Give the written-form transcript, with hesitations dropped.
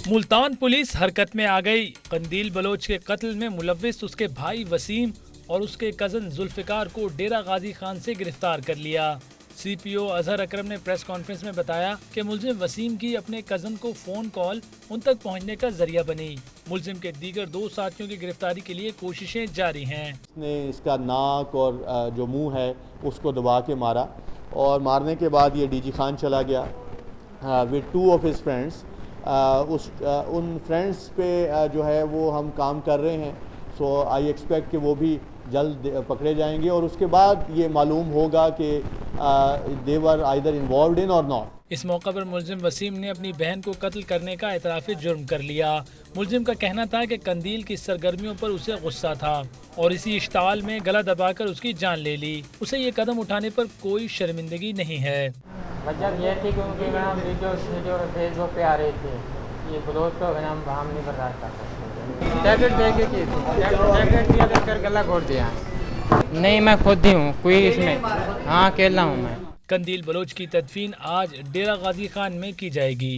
Multan police हरकत में आ गई। कंदील बलोच के कत्ल में मुलव्विस उसके भाई वसीम और उसके कजन जुल्फिकार को डेरा गाजी खान से गिरफ्तार कर लिया। CPO अजहर अकरम ने प्रेस कॉन्फ्रेंस में बताया कि मुलजिम वसीम की अपने कजन को फोन कॉल उन तक पहुंचने का जरिया बनी। मुलजिम के दीगर 2 साथियों की गिरफ्तारी के लिए कोशिशें जारी हैं। इसने इसका नाक और जो मुंह है उसको दबा के मारा और मारने के बाद ये DG खान चला गया विद 2 ऑफ हिज फ्रेंड्स। उन फ्रेंड्स पे जो है वो हम काम कर रहे हैं। सो आई एक्सपेक्ट कि वो भी जल्द पकड़े जाएंगे और उसके बाद ये मालूम होगा कि दे वर आइदर इन्वॉल्वड इन और नॉट। इस मौके पर मुलजिम वसीम ने अपनी बहन को कत्ल करने का एतराफ़ी जुर्म कर लिया। मुलजिम का कहना था कि कंदील की सरगर्मियों पर उसे गुस्सा था और इसी इश्ताल में गला दबाकर उसकी जान ले ली। उसे ये कदम उठाने पर कोई शर्मिंदगी नहीं है। वजह ये थी क्योंकि वीडियो फेसबुक पे आ रही थी, ये बलोच को हम नहीं बर्दाश्त कर सकते। टैबलेट दे के की थी, टैबलेट दिया कर गला घोट दिया। नहीं, मैं खुद ही हूँ, कोई इसमें हाँ अकेला हूँ मैं। कंदील बलोच की तदफीन आज डेरा गाजी खान में की जाएगी।